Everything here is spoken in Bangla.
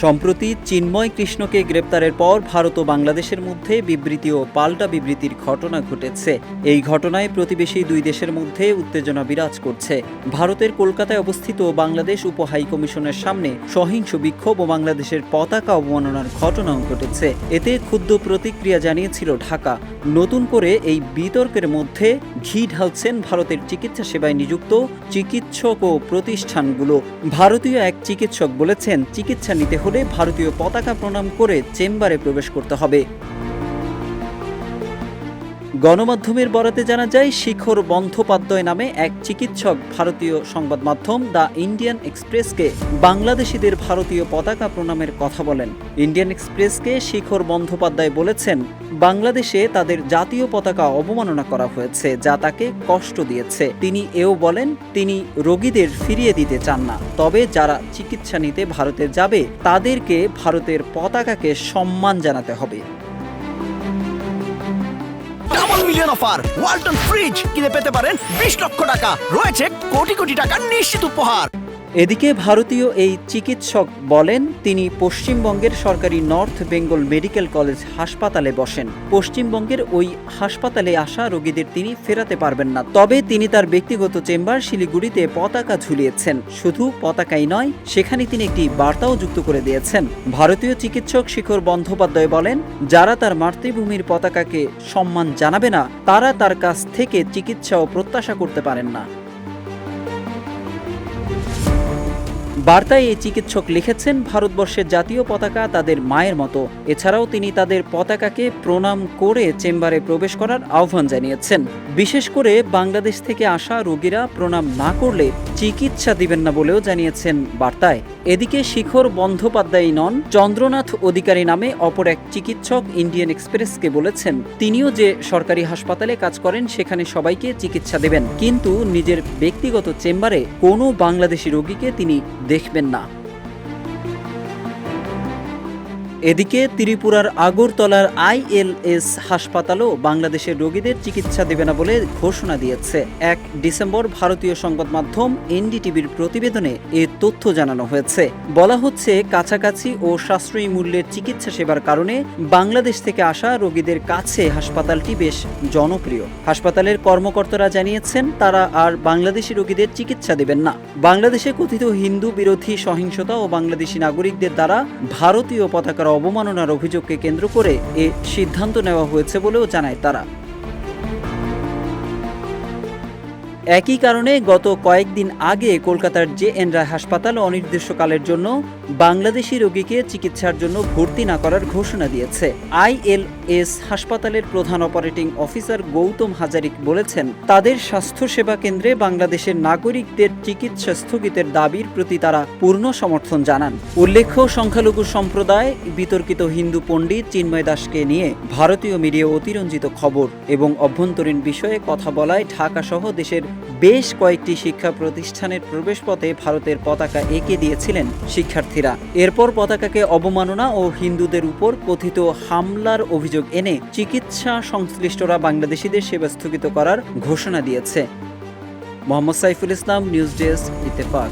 সম্প্রতি চিন্ময় কৃষ্ণকে গ্রেপ্তারের পর ভারত ও বাংলাদেশের মধ্যে বিবৃতি ও পাল্টা বিবৃতির ঘটনা ঘটেছে। এই ঘটনায় প্রতিবেশী দুই দেশের মধ্যে উত্তেজনা বিরাজ করছে। ভারতের কলকাতায় অবস্থিত বাংলাদেশ উপ হাইকমিশনের সামনে সহিংস বিক্ষোভ ও বাংলাদেশের পতাকা অবমাননার ঘটনাও ঘটেছে। এতে ক্ষুব্ধ প্রতিক্রিয়া জানিয়েছিল ঢাকা। নতুন করে এই বিতর্কের মধ্যে ঘি ঢালছেন ভারতের চিকিৎসা সেবায় নিযুক্ত চিকিৎসক ও প্রতিষ্ঠানগুলো। ভারতীয় এক চিকিৎসক বলেছেন, চিকিৎসা নিতে হলে ভারতীয় পতাকা প্রণাম করে চেম্বারে প্রবেশ করতে হবে। গণমাধ্যমের বরাতে জানা যায়, শিখর বন্দ্যোপাধ্যায় নামে এক চিকিৎসক ভারতীয় সংবাদ মাধ্যম দ্য ইন্ডিয়ান এক্সপ্রেসকে বাংলাদেশিদের ভারতীয় পতাকা প্রণামের কথা বলেন। ইন্ডিয়ান এক্সপ্রেসকে শিখর বন্দ্যোপাধ্যায় বলেছেন, বাংলাদেশে তাদের জাতীয় পতাকা অবমাননা করা হয়েছে, যা তাকে কষ্ট দিয়েছে। তিনি এও বলেন, তিনি রোগীদের ফিরিয়ে দিতে চান না, তবে যারা চিকিৎসা নিতে ভারতে যাবে তাদেরকে ভারতের পতাকাকে সম্মান জানাতে হবে। মিলিয়ন অফার ওয়ালটন ফ্রিজ কিনে পেতে পারেন 20 লক্ষ টাকা, রয়েছে কোটি কোটি টাকার নিশ্চিত উপহার। এদিকে ভারতীয় এই চিকিৎসক বলেন, তিনি পশ্চিমবঙ্গের সরকারি নর্থ বেঙ্গল মেডিকেল কলেজ হাসপাতালে বসেন। পশ্চিমবঙ্গের ওই হাসপাতালে আসা রোগীদের তিনি ফেরাতে পারবেন না, তবে তিনি তার ব্যক্তিগত চেম্বার শিলিগুড়িতে পতাকা ঝুলিয়েছেন। শুধু পতাকাই নয়, সেখানে তিনি একটি বার্তাও যুক্ত করে দিয়েছেন। ভারতীয় চিকিৎসক শিখর বন্দ্যোপাধ্যায় বলেন, যারা তার মাতৃভূমির পতাকাকে সম্মান জানাবে না, তারা তার কাছ থেকে চিকিৎসাও প্রত্যাশা করতে পারেন না। বার্তায় এই চিকিৎসক লিখেছেন, ভারতবর্ষের জাতীয় পতাকা তাদের মায়ের মতো। এছাড়াও তিনি তাদের পতাকাকে প্রণাম করে চেম্বারে প্রবেশ করার আহ্বান জানিয়েছেন। বিশেষ করে বাংলাদেশ থেকে আসা রোগীরা প্রণাম না করলে চিকিৎসা দিবেন না বলেও জানিয়েছেন বার্তায়। এদিকে শিখর বন্দ্যোপাধ্যায় নন, চন্দ্রনাথ অধিকারী নামে অপর এক চিকিৎসক ইন্ডিয়ান এক্সপ্রেসকে বলেছেন, তিনিও যে সরকারি হাসপাতালে কাজ করেন সেখানে সবাইকে চিকিৎসা দেবেন, কিন্তু নিজের ব্যক্তিগত চেম্বারে কোনো বাংলাদেশি রোগীকে তিনি দেখবেন না। এদিকে ত্রিপুরার আগরতলার ILS হাসপাতালও বাংলাদেশের রোগীদের চিকিৎসা দেবে না বলে ঘোষণা দিয়েছে। 1 ডিসেম্বর ভারতীয় সংবাদ মাধ্যম NDTVর প্রতিবেদনে এ তথ্য জানানো হয়েছে। বলা হচ্ছে, কাছাকাছি ও সাশ্রয়ী মূল্যের চিকিৎসা সেবার কারণে বাংলাদেশ থেকে আসা রোগীদের কাছে হাসপাতালটি বেশ জনপ্রিয়। হাসপাতালের কর্মকর্তারা জানিয়েছেন, তারা আর বাংলাদেশি রোগীদের চিকিৎসা দেবেন না। বাংলাদেশে কথিত হিন্দু বিরোধী সহিংসতা ও বাংলাদেশি নাগরিকদের দ্বারা ভারতীয় পতাকার অবমাননার অভিযোগকে কেন্দ্র করে এ সিদ্ধান্ত নেওয়া হয়েছে বলেও জানায় তারা। একই কারণে গত কয়েকদিন আগে কলকাতার JN রায় হাসপাতাল অনির্দিষ্টকালের জন্য বাংলাদেশি রোগীকে চিকিৎসার জন্য ভর্তি না করার ঘোষণা দিয়েছে। ILS হাসপাতালের প্রধান অপারেটিং অফিসার গৌতম হাজারিক বলেছেন, তাদের স্বাস্থ্যসেবা কেন্দ্রে বাংলাদেশের নাগরিকদের চিকিৎসা স্থগিতের দাবির প্রতি তারা পূর্ণ সমর্থন জানান। উল্লেখ্য, সংখ্যালঘু সম্প্রদায় বিতর্কিত হিন্দু পণ্ডিত চিন্ময় দাসকে নিয়ে ভারতীয় মিডিয়া অতিরঞ্জিত খবর এবং অভ্যন্তরীণ বিষয়ে কথা বলায় ঢাকা সহ দেশের বেশ কয়েকটি শিক্ষা প্রতিষ্ঠানের প্রবেশপথে ভারতের পতাকা এঁকে দিয়েছিলেন শিক্ষার্থীরা। এরপর পতাকাকে অবমাননা ও হিন্দুদের উপর কথিত হামলার অভিযোগ এনে চিকিৎসা সংশ্লিষ্টরা বাংলাদেশিদের সেবা স্থগিত করার ঘোষণা দিয়েছে। Mohammad Saiful Islam, news desk, Ittefaq.